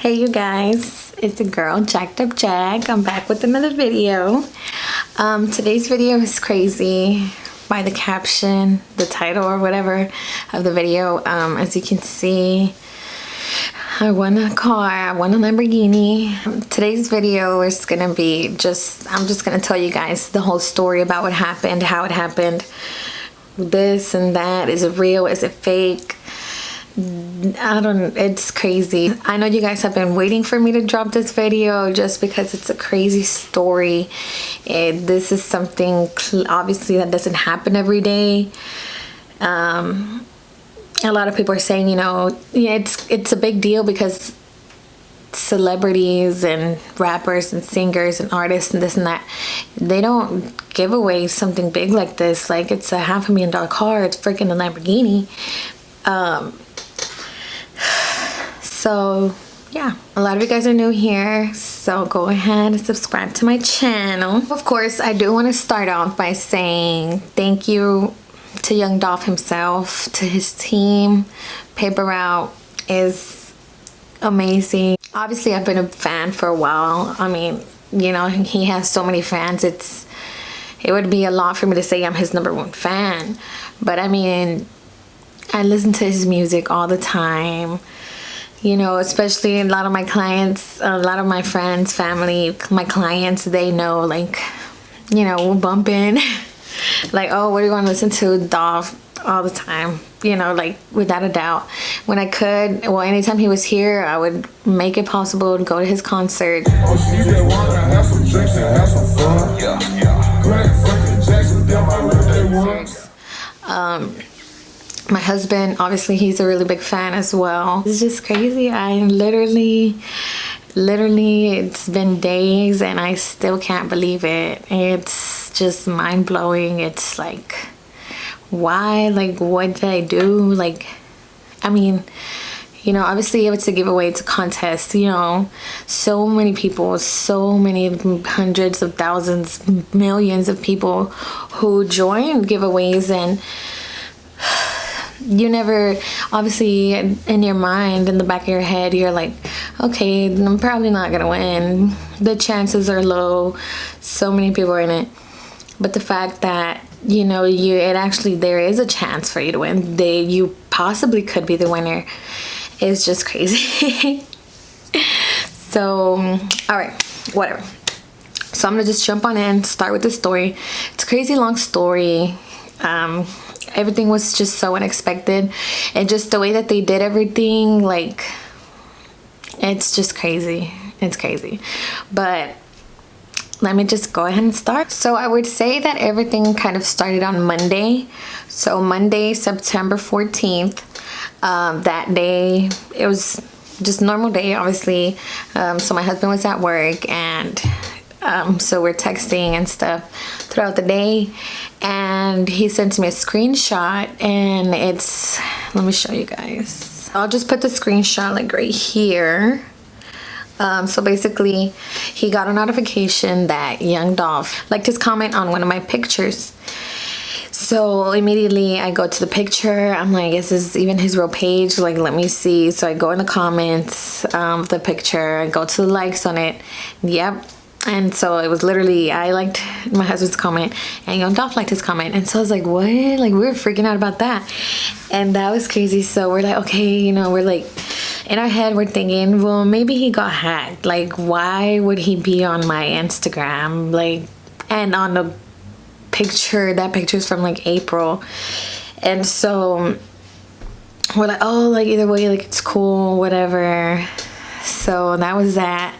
Hey you guys, it's the girl Jacked Up Jack. I'm back with another video. Today's video is crazy by the caption, the title or whatever of the video. As you can see, I won a car, I won a Lamborghini. Today's video is gonna be I'm just gonna tell you guys the whole story about what happened, how it happened, this and that. Is it real, is it fake? It's crazy. I know you guys have been waiting for me to drop this video just because it's a crazy story. This is something obviously that doesn't happen every day. A lot of people are saying, you know, yeah, it's a big deal because celebrities and rappers and singers and artists and this and that, they don't give away something big like this. Like, it's a $500,000 car, it's freaking a Lamborghini. So yeah, a lot of you guys are new here, so go ahead and subscribe to my channel. Of course, I do want to start off by saying thank you to Young Dolph himself, to his team. Paper Route is amazing. Obviously, I've been a fan for a while. I mean, you know, he has so many fans. It would be a lot for me to say I'm his #1 fan, but I mean, I listen to his music all the time. You know, especially a lot of my clients, a lot of my friends, family, my clients, they know, like, you know, we'll bump in. Like, oh, what do you want to listen to? Dolph all the time. You know, like, without a doubt. When I could, well, anytime he was here, I would make it possible to go to his concert. Oh, she just wanna have some drinks and have some fun. Yeah. Greg fucking Jackson, them my birthday ones. My husband, obviously, he's a really big fan as well. It's just crazy. I literally, it's been days and I still can't believe it. It's just mind-blowing. It's like, why? Like, what did I do? Like, I mean, you know, obviously it's a giveaway, it's a contest, you know. So many people, so many hundreds of thousands, millions of people who join giveaways, and you never, obviously in your mind, in the back of your head, you're like, okay, I'm probably not gonna win. The chances are low. So many people are in it. But the fact that, you know, there is a chance for you to win. You possibly could be the winner. It's just crazy. So, all right, whatever. So I'm gonna just jump on in, start with the story. It's a crazy long story. Everything was just so unexpected, and just the way that they did everything, like, it's just crazy. It's crazy. But let me just go ahead and start. So I would say that everything kind of started on Monday. So Monday, September 14th, that day, it was just a normal day, obviously. So my husband was at work, and so we're texting and stuff throughout the day, and he sent me a screenshot, and it's, let me show you guys. I'll just put the screenshot like right here. So basically, he got a notification that Young Dolph liked his comment on one of my pictures. So immediately I go to the picture. I'm like, is this even his real page? Like, let me see. So I go in the comments of the picture. I go to the likes on it. Yep. And so it was literally, I liked my husband's comment and Young Dolph liked his comment. And so I was like, what? Like, we were freaking out about that. And that was crazy. So we're like, okay, you know, we're like, in our head, we're thinking, well, maybe he got hacked. Like, why would he be on my Instagram? Like, and on the picture, that picture's from like April. And so we're like, oh, like, either way, like, it's cool, whatever. So that was that.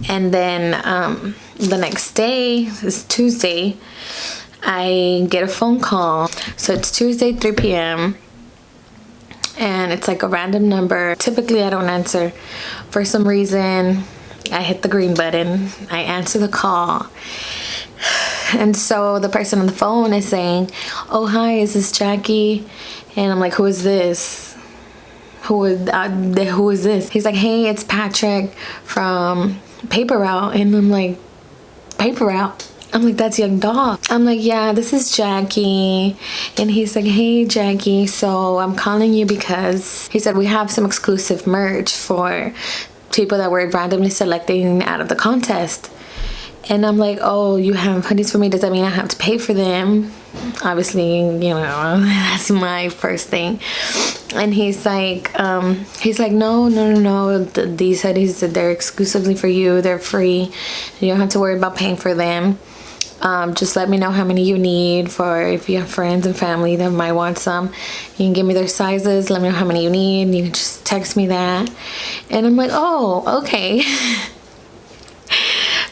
And then the next day, it's Tuesday, I get a phone call. So it's Tuesday, 3 p.m. and it's like a random number. Typically I don't answer. For some reason, I hit the green button. I answer the call. And so the person on the phone is saying, oh, hi, is this Jackie? And I'm like, who is this? Who is this? He's like, hey, it's Patrick from Paper Route. And I'm like, Paper Route? I'm like, that's Young Dolph. I'm like, yeah, this is Jackie. And he's like, hey, Jackie, so I'm calling you because he said we have some exclusive merch for people that were randomly selecting out of the contest. And I'm like, oh, you have hoodies for me? Does that mean I have to pay for them? Obviously, you know, that's my first thing. And he's like, no. These hoodies, they're exclusively for you. They're free. You don't have to worry about paying for them. Just let me know how many you need, for if you have friends and family that might want some. You can give me their sizes. Let me know how many you need. You can just text me that. And I'm like, oh, okay.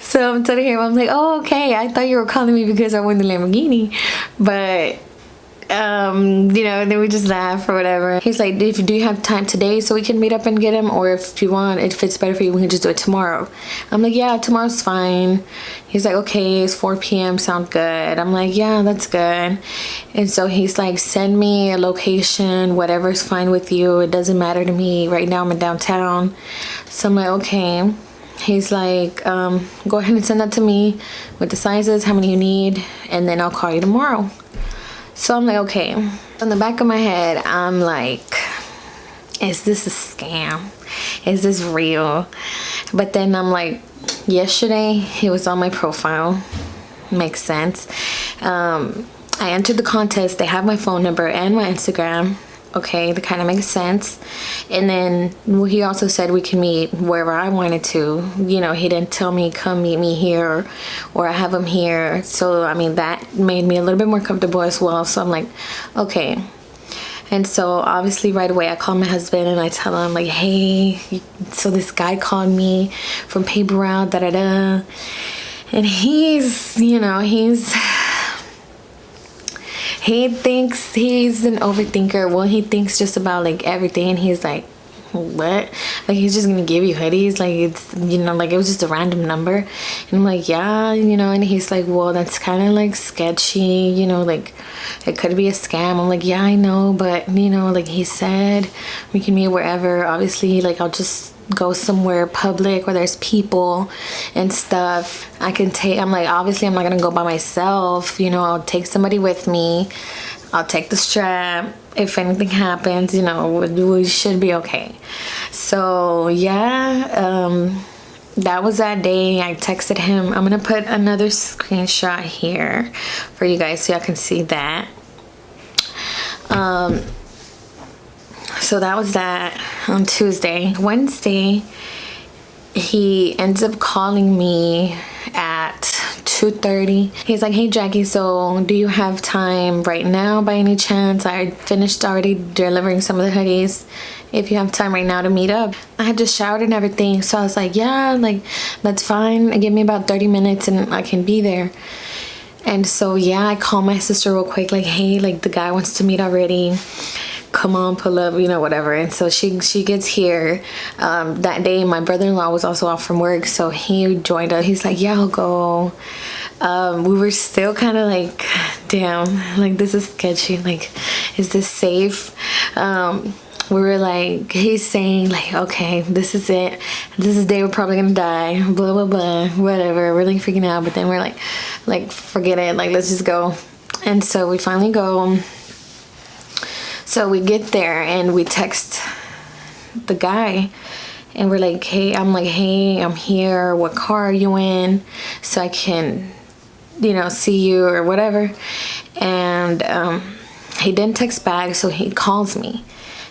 So I'm telling him, I'm like, oh, okay. I thought you were calling me because I won the Lamborghini. But, you know, then we just laugh or whatever. He's like, do you have time today so we can meet up and get him? Or if you want, if it's better for you, we can just do it tomorrow. I'm like, yeah, tomorrow's fine. He's like, okay, it's 4 p.m. Sound good. I'm like, yeah, that's good. And so he's like, send me a location, whatever's fine with you. It doesn't matter to me. Right now I'm in downtown. So I'm like, okay. He's like, go ahead and send that to me with the sizes, how many you need, and then I'll call you tomorrow. So I'm like, okay. In the back of my head, I'm like, is this a scam? Is this real? But then I'm like, yesterday he was on my profile. Makes sense. I entered the contest. They have my phone number and my Instagram. Okay, that kind of makes sense. And then he also said we can meet wherever I wanted to. You know, he didn't tell me come meet me here or I have him here. So I mean, that made me a little bit more comfortable as well. So I'm like, okay. And so obviously right away I call my husband and I tell him like, hey, so this guy called me from Paper Route, and he's, you know, he thinks he's an overthinker. Well, he thinks just about like everything. And he's like, what? Like, he's just gonna give you hoodies? Like, it's, you know, like it was just a random number. And I'm like, yeah, you know. And he's like, well, that's kind of like sketchy, you know, like it could be a scam. I'm like, yeah, I know, but you know, like he said we can meet wherever. Obviously, like I'll just go somewhere public where there's people and stuff. I'm like, obviously I'm not gonna go by myself, you know. I'll take somebody with me. I'll take the strap. If anything happens, you know, we should be okay. So yeah, that was that day. I texted him. I'm gonna put another screenshot here for you guys so y'all can see that. So that was that on Tuesday. Wednesday, he ends up calling me at 2:30. He's like, hey Jackie, so do you have time right now by any chance? I finished already delivering some of the hoodies. If you have time right now to meet up. I had just showered and everything, so I was like, yeah, like that's fine. Give me about 30 minutes and I can be there. And so yeah, I called my sister real quick, like, hey, like the guy wants to meet already. Come on, pull up, you know, whatever. And so she gets here. That day my brother-in-law was also off from work, so he joined us. He's like, yeah, I'll go. We were still kind of like, damn, like this is sketchy, like is this safe? We were like, he's saying like, okay, this is it, this is the day we're probably gonna die, blah blah blah, whatever. We're like freaking out, but then we're like forget it, like let's just go. And so we finally go. So we get there and we text the guy and we're like, hey, I'm here. What car are you in? So I can, you know, see you or whatever. And he didn't text back, so he calls me.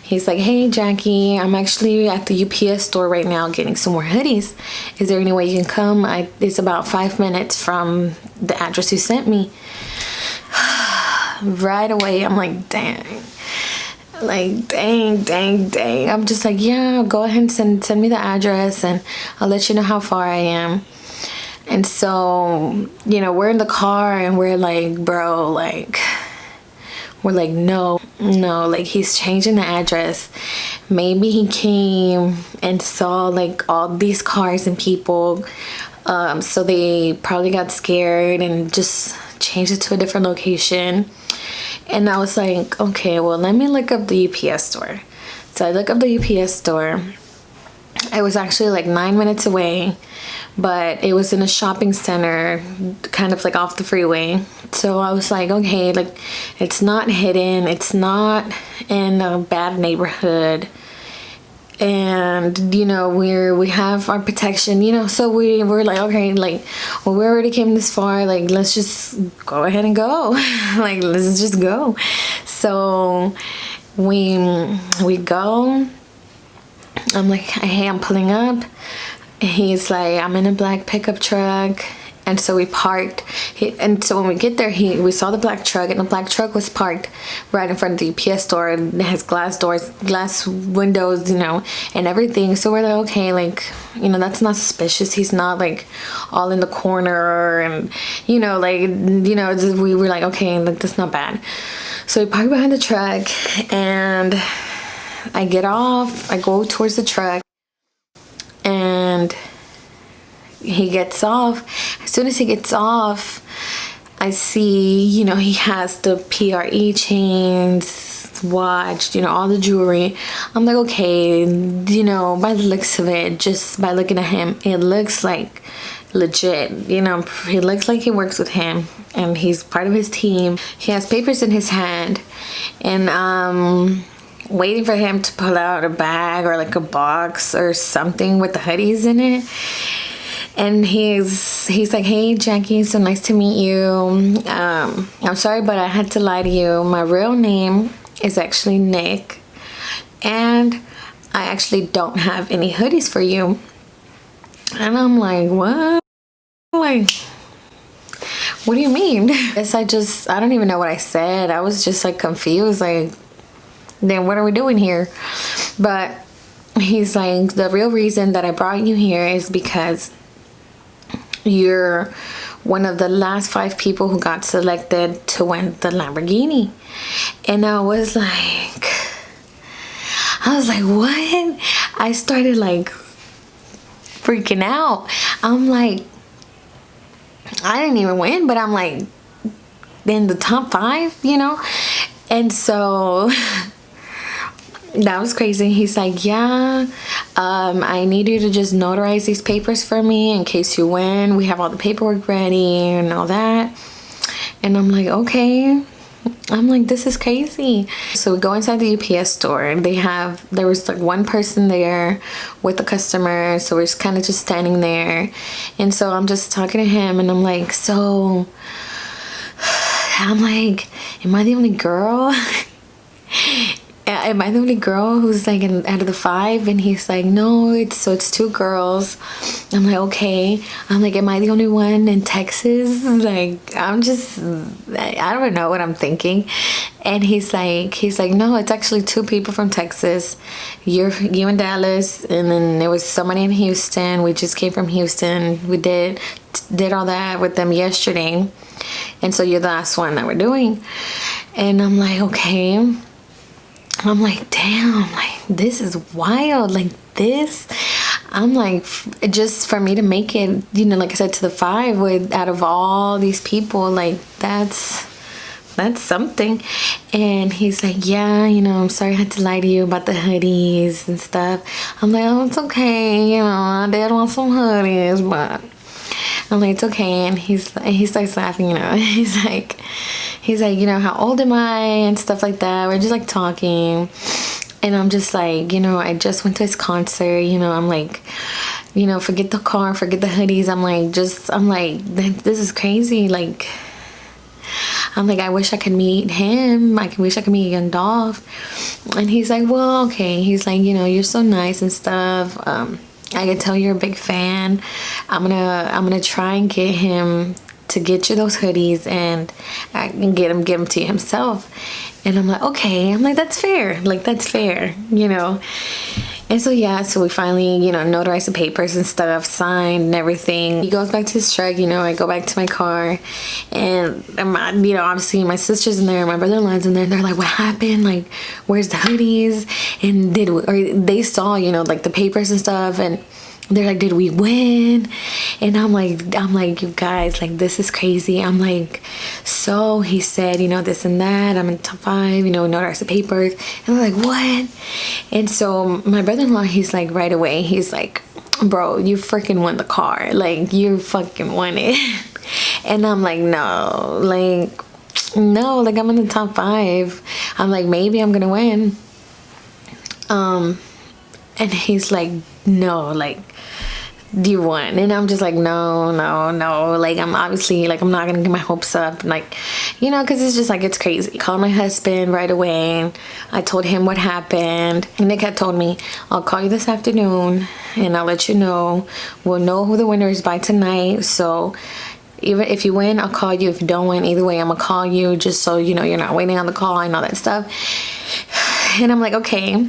He's like, hey Jackie, I'm actually at the UPS store right now getting some more hoodies. Is there any way you can come? It's about 5 minutes from the address you sent me. Right away, I'm like, dang. Like dang. I'm just like, yeah, go ahead and send me the address and I'll let you know how far I am. And so, you know, we're in the car and we're like, bro, like, we're like, no, like he's changing the address. Maybe he came and saw like all these cars and people, so they probably got scared and just changed it to a different location. And I was like, okay, well, let me look up the UPS store. So I look up the UPS store. It was actually like 9 minutes away, but it was in a shopping center, kind of like off the freeway. So I was like, okay, like it's not hidden. It's not in a bad neighborhood. and you know we have our protection, you know, so we're like, okay, like, well, we already came this far, like, let's just go ahead and go. Like, let's just go. So we go. I'm like, hey, I'm pulling up. He's like, I'm in a black pickup truck. And so we parked. And so when we get there, we saw the black truck, and the black truck was parked right in front of the UPS store. And it has glass doors, glass windows, you know, and everything. So we're like, okay, like, you know, that's not suspicious. He's not like all in the corner, and you know, like, you know, we were like, okay, like, that's not bad. So we park behind the truck, and I get off. I go towards the truck, and he gets off. As soon as he gets off, I see, you know, he has the PRE chains, watch, you know, all the jewelry. I'm like, okay, you know, by the looks of it, just by looking at him, it looks like legit, you know. He looks like he works with him and he's part of his team. He has papers in his hand, and waiting for him to pull out a bag or like a box or something with the hoodies in it. And he's like, hey, Jackie, so nice to meet you. I'm sorry, but I had to lie to you. My real name is actually Nick, and I actually don't have any hoodies for you. And I'm like, what? Like, what do you mean? Guess I don't even know what I said. I was just like confused, like, then what are we doing here? But he's like, the real reason that I brought you here is because you're one of the last 5 people who got selected to win the Lamborghini. And I was like, what? I started like freaking out. I'm like, I didn't even win, but I'm like in the top 5, you know? And so that was crazy. He's like, yeah, I need you to just notarize these papers for me in case you win. We have all the paperwork ready and all that. And I'm like, okay. I'm like, this is crazy. So we go inside the UPS store, and there was like one person there with the customer. So we're just kind of just standing there. And so I'm just talking to him, and I'm like, am I the only girl? Am I the only girl who's like out of the 5? And he's like, no, it's 2 girls. I'm like, okay. I'm like, am I the only one in Texas? Like, I don't know what I'm thinking. And he's like, no, it's actually 2 people from Texas. You in Dallas, and then there was somebody in Houston. We just came from Houston. We did all that with them yesterday, and so you're the last one that we're doing. And I'm like, okay. I'm like, damn, like, this is wild. Like, this, I'm like, just for me to make it, you know, like I said, to the 5 out of all these people, like, that's something. And he's like, yeah, you know, I'm sorry I had to lie to you about the hoodies and stuff. I'm like, oh, it's okay, you know, I did want some hoodies, but I'm like, it's okay. And he starts laughing, you know. He's like, you know, how old am I and stuff like that. We're just like talking, and I'm just like, you know, I just went to his concert, you know. I'm like, you know, forget the car, forget the hoodies. I'm like, this is crazy. Like, I'm like, I wish I could meet him. I wish I could meet young Dolph. And he's like, well, okay. He's like, you know, you're so nice and stuff. I can tell you're a big fan. I'm gonna try and get him to get you those hoodies, and I can give them to you himself. And I'm like, okay. I'm like, that's fair. Like, that's fair, you know. And so yeah, so we finally, you know, notarized the papers and stuff, signed and everything. He goes back to his truck, you know. I go back to my car, and you know, obviously my sister's in there, my brother-in-law's in there, and they're like, what happened? Like, where's the hoodies? And they saw, you know, like the papers and stuff, and they're like, did we win? And I'm like, you guys, like, this is crazy. I'm like, so he said, you know, this and that. I'm in the top 5, you know, notarized the papers. And they're like, what? And so my brother-in-law, he's like, right away, he's like, bro, you freaking won the car. Like, you fucking won it. And I'm like, no, like, I'm in the top 5. I'm like, maybe I'm gonna win. And he's like, no, like, do you want? And I'm just like, no. Like, I'm obviously, like, I'm not gonna get my hopes up, like, you know, because it's just like, it's crazy. Called my husband right away. I told him what happened. Nick had told me, I'll call you this afternoon and I'll let you know. We'll know who the winner is by tonight. So even if you win, I'll call you. If you don't win, either way, I'm gonna call you, just so you know you're not waiting on the call and all that stuff. And I'm like, okay.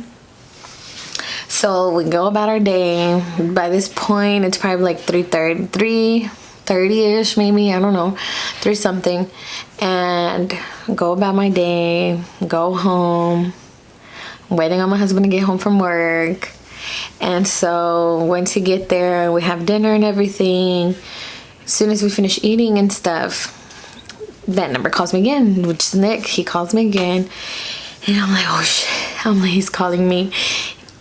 So we go about our day. By this point, it's probably like 3:30-ish, maybe, I don't know, 3 something. And go about my day, go home, waiting on my husband to get home from work. And so once you get there, we have dinner and everything. As soon as we finish eating and stuff, that number calls me again, which is Nick. He calls me again. And I'm like, oh shit. I'm like, he's calling me.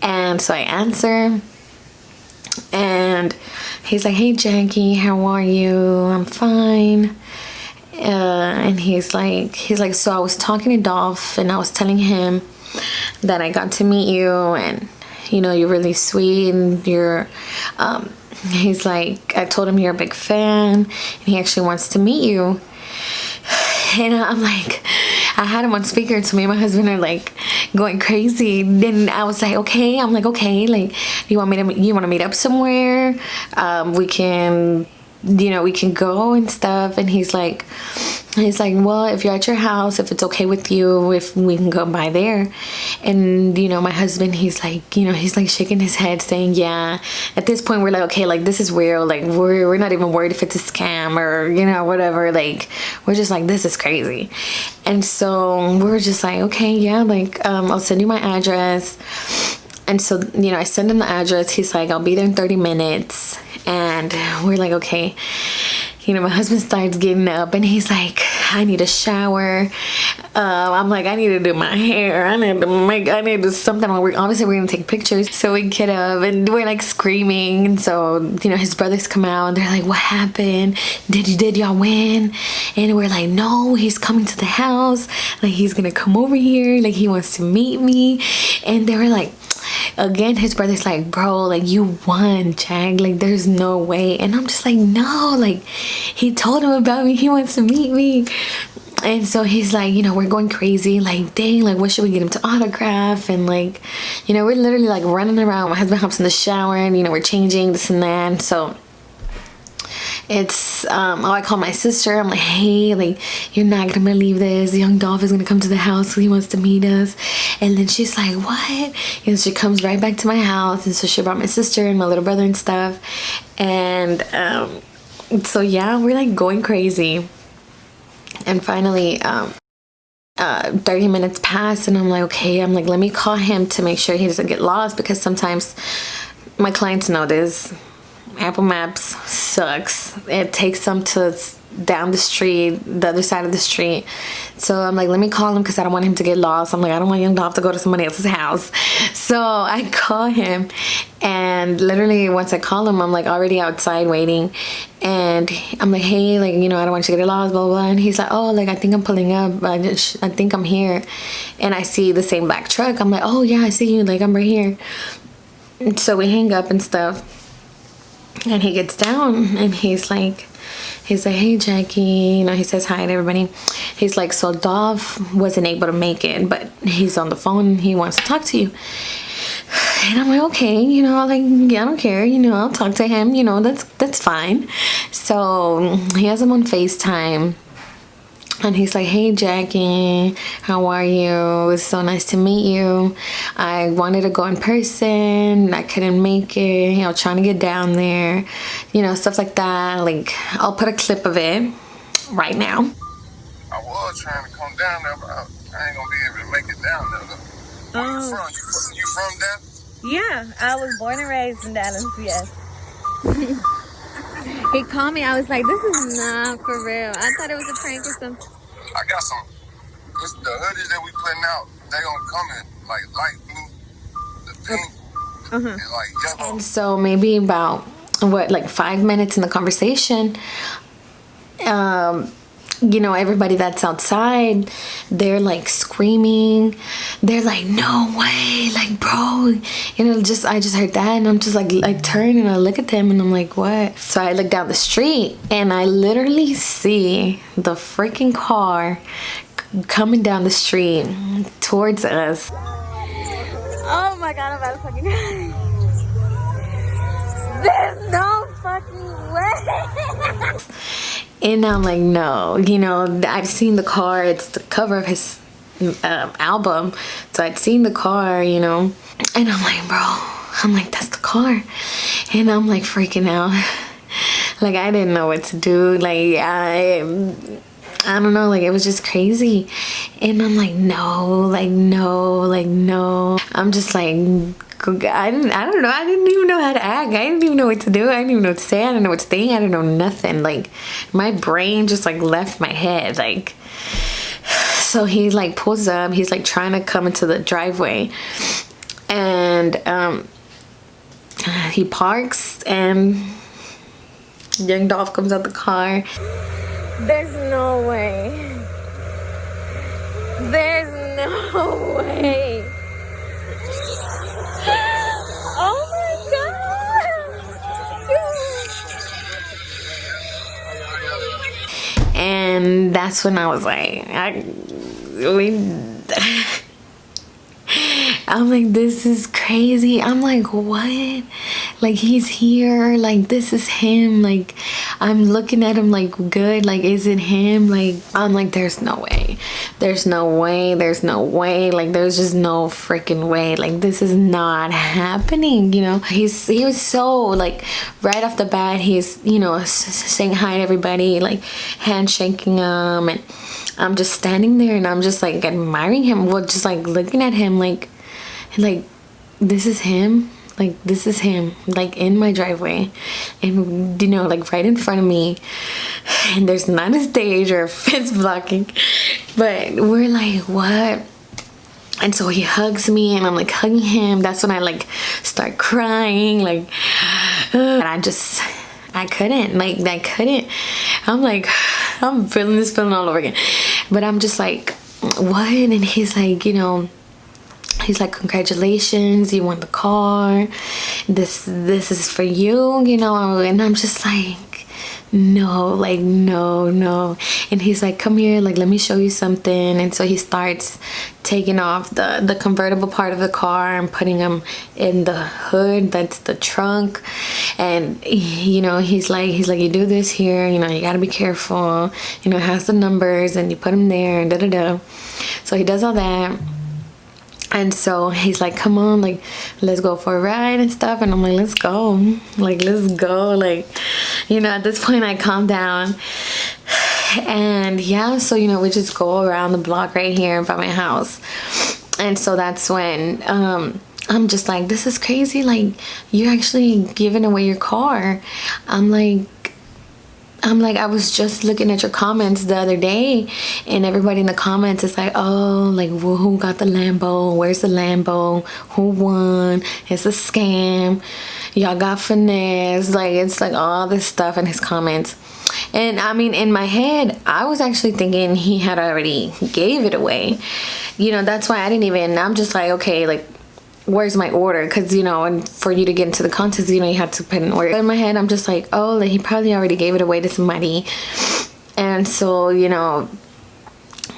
And so I answer, and he's like, hey Jackie, how are you? I'm fine. And he's like, so I was talking to Dolph, and I was telling him that I got to meet you, and you know, you're really sweet, and you're he's like, I told him you're a big fan, and he actually wants to meet you. And I'm like, I had him on speaker, so me and my husband are like going crazy. Then I was like, okay. I'm like, okay, like, you want to meet up somewhere? We can, you know, we can go and stuff. And he's like, well, if you're at your house, if it's okay with you, if we can go by there. And you know, my husband, he's like, you know, he's like shaking his head saying, yeah. At this point, we're like, okay, like, this is real. Like, we're not even worried if it's a scam or, you know, whatever. Like, we're just like, this is crazy. And so we're just like, okay, yeah, like, I'll send you my address. And so, you know, I send him the address. He's like, I'll be there in 30 minutes. And we're like, okay. You know, my husband starts getting up, and he's like, I need a shower. I'm like, I need to do my hair. I need to do something. Obviously, we're going to take pictures. So we get up, and we're like screaming. And so, you know, his brothers come out, and they're like, what happened? Did y'all win? And we're like, no, he's coming to the house. Like, he's going to come over here. Like, he wants to meet me. And they were like, again, his brother's like, bro, like, you won, Jack, like, there's no way. And I'm just like, no, like, he told him about me, he wants to meet me. And so he's like, you know, we're going crazy, like, dang, like, what should we get him to autograph? And like, you know, we're literally like running around. My husband hops in the shower, and you know, we're changing this and that. And so it's I call my sister. I'm like, hey, like, you're not gonna believe this, young Dolph is gonna come to the house, he wants to meet us. And then she's like, what? And she comes right back to my house. And so she brought my sister and my little brother and stuff. And so yeah, we're like going crazy. And finally 30 minutes pass, and I'm like, okay, I'm like, let me call him to make sure he doesn't get lost, because sometimes my clients know this. Apple Maps sucks. It takes them to down the street, the other side of the street. So I'm like, let me call him, because I don't want him to get lost. I'm like, I don't want young Dolph to go to somebody else's house. So I call him, and literally once I call him, I'm like already outside waiting, and I'm like, hey, like, you know, I don't want you to get lost, blah, blah, blah. And he's like, oh, like, I think I'm pulling up. I think I'm here. And I see the same black truck. I'm like, oh yeah, I see you. Like, I'm right here. And so we hang up and stuff. And he gets down, and he's like, hey Jackie, you know, he says hi to everybody. He's like, so Dolph wasn't able to make it, but he's on the phone, he wants to talk to you. And I'm like, okay, you know, like, yeah, I don't care, you know, I'll talk to him, you know, that's fine. So he has him on FaceTime. And he's like, hey Jackie, how are you? It's so nice to meet you. I wanted to go in person, I couldn't make it, you know, trying to get down there, you know, stuff like that. Like, I'll put a clip of it right now. I was trying to come down there, but I ain't gonna be able to make it down there though. Where you from? You from Dallas? Yeah, I was born and raised in Dallas, yes. He called me, I was like, this is not for real. I thought it was a prank or something. I got some. The hoodies that we putting out, they gonna come in like light blue, the pink, and like yellow. And so maybe about, like 5 minutes in the conversation, you know, everybody that's outside, they're like screaming, they're like, no way, like, bro, you know, I just heard that, and I'm just like turn and I look at them and I'm like, what? So I look down the street and I literally see the freaking car coming down the street towards us. Oh my god, I'm about to fucking die. There's no fucking way. And I'm like, no, you know, I've seen the car. It's the cover of his album. So I'd seen the car, you know, and I'm like, bro, I'm like, that's the car. And I'm like freaking out. Like, I didn't know what to do. Like, I don't know, like, it was just crazy. And I'm like, no, like, no, like, no. I'm just like, I don't know. I didn't even know how to act. I didn't even know what to do. I didn't even know what to say. I didn't know what to think. I didn't know nothing. Like, my brain just like left my head. Like, so he like pulls up. He's like trying to come into the driveway, and he parks, and young Dolph comes out the car. There's no way. There's no way. Oh my god. And that's when I was like, I'm like, this is crazy. I'm like, what? Like, he's here. Like, this is him. Like, I'm looking at him like, good. Like, is it him? Like, I'm like, there's no way. There's no way. There's no way. Like, there's just no freaking way. Like, this is not happening, you know? He was so, like, right off the bat, he's, you know, saying hi to everybody, like, handshaking them. And I'm just standing there and I'm just, like, admiring him. Well, just, like, looking at him, like, this is him. Like, this is him, like, in my driveway, and, you know, like, right in front of me, and there's not a stage or a fence blocking, but we're like, what? And so he hugs me, and I'm like hugging him. That's when I like start crying, like, and I couldn't, like, I couldn't. I'm like, I'm feeling this feeling all over again, but I'm just like, what? And he's like, you know, he's like, congratulations, you won the car. This is for you, you know. And I'm just like, no, like, no. And he's like, come here, like, let me show you something. And so he starts taking off the convertible part of the car and putting them in the hood, that's the trunk. And, you know, he's like, you do this here, you know, you gotta be careful, you know, it has the numbers, and you put them there, and da-da-da. So he does all that. And so he's like, come on, like, let's go for a ride and stuff. And I'm like, let's go. Like, let's go. Like, you know, at this point I calm down. And yeah, so, you know, we just go around the block right here by my house. And so that's when I'm just like, this is crazy. Like, you're actually giving away your car. I'm like, I was just looking at your comments the other day, and everybody in the comments is like, oh, like, well, who got the Lambo? Where's the Lambo? Who won? It's a scam. Y'all got finesse. Like, it's like all this stuff in his comments. And I mean, in my head, I was actually thinking he had already gave it away. You know, that's why I didn't even, I'm just like, okay, like, where's my order? Because, you know, and for you to get into the contest, you know, you have to put an order. In my head, I'm just like, oh, like, he probably already gave it away to somebody. And so, you know,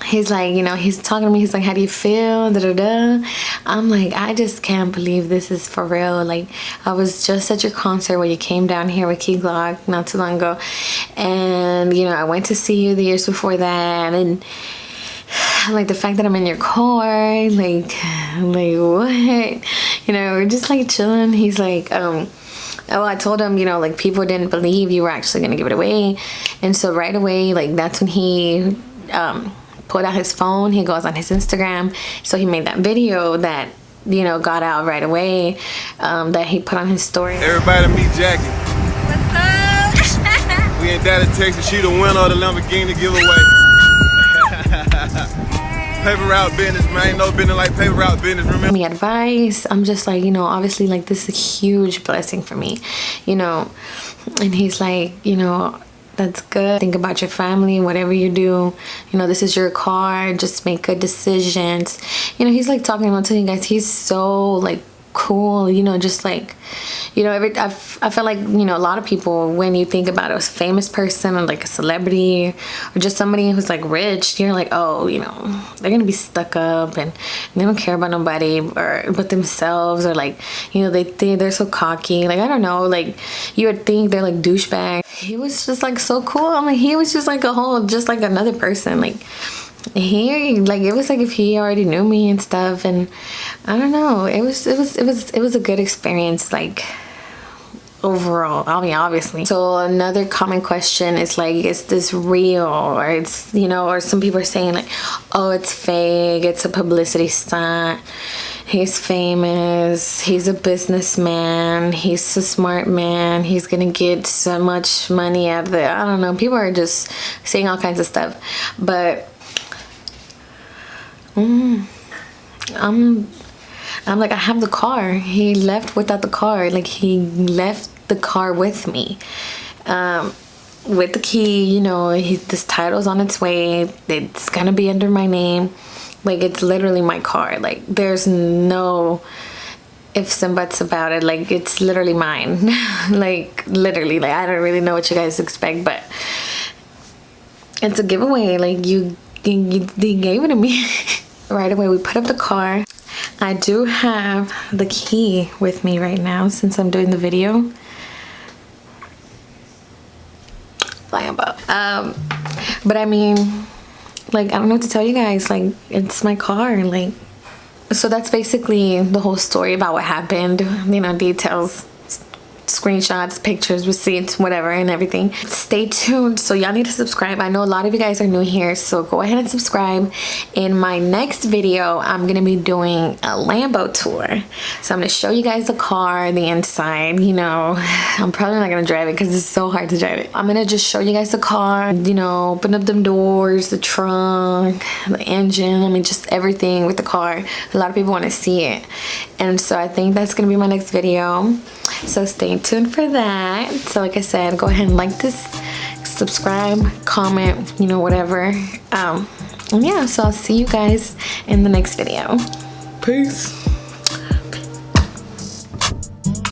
he's like, you know, he's talking to me, he's like, how do you feel? Da-da-da. I'm like, I just can't believe this is for real. Like, I was just at your concert where you came down here with Key Glock not too long ago, and, you know, I went to see you the years before that, and like, the fact that I'm in your car, like what? You know, we're just like chilling. He's like, oh, I told him, you know, like, people didn't believe you were actually gonna give it away. And so right away, like, that's when he pulled out his phone. He goes on his Instagram. So he made that video that, you know, got out right away, that he put on his story. Everybody meet Jackie. What's up? We in Dallas, Texas. She the winner of the Lamborghini giveaway. Paper route business, man. Ain't no business like paper route business, remember? Me advice. I'm just like, you know, obviously, like, this is a huge blessing for me, you know. And he's like, you know, that's good. Think about your family, whatever you do. You know, this is your car. Just make good decisions. You know, he's like talking about telling you guys, he's so like cool, you know, just like, you know, I feel like, you know, a lot of people, when you think about a famous person or like a celebrity or just somebody who's like rich, you're like, oh, you know, they're gonna be stuck up and they don't care about nobody or but themselves, or like, you know, they're so cocky, like, I don't know, like you would think they're like douchebag. He was just like so cool. I mean, he was just like a whole, just like another person. Like he, like, it was like if he already knew me and stuff, and I don't know, it was a good experience, like, overall. I mean, obviously. So another common question is like, is this real? Or it's, you know, or some people are saying like, oh, it's fake, it's a publicity stunt, he's famous, he's a businessman, he's a smart man, he's gonna get so much money out of it. I don't know, people are just saying all kinds of stuff, but I'm like, I have the car. He left without the car. Like, he left the car with me, with the key. You know, this title's on its way. It's gonna be under my name. Like, it's literally my car. Like, there's no ifs and buts about it. Like, it's literally mine. Like, literally. Like, I don't really know what you guys expect, but it's a giveaway. Like, they gave it to me. Right away, we put up the car. I do have the key with me right now since I'm doing the video. Lambo. But I mean, like, I don't know what to tell you guys. Like, it's my car. Like, so that's basically the whole story about what happened. You know, details, screenshots, pictures, receipts, whatever, and everything. Stay tuned. So y'all need to subscribe. I know a lot of you guys are new here, so go ahead and subscribe. In my next video, I'm gonna be doing a Lambo tour. So I'm gonna show you guys the car, the inside. You know, I'm probably not gonna drive it because it's so hard to drive it. I'm gonna just show you guys the car, you know, open up them doors, the trunk, the engine, I mean, just everything with the car. A lot of people want to see it, and so I think that's gonna be my next video. So stay tuned for that. So like I said, go ahead and like this, subscribe, comment, you know, whatever. And yeah, so I'll see you guys in the next video. Peace.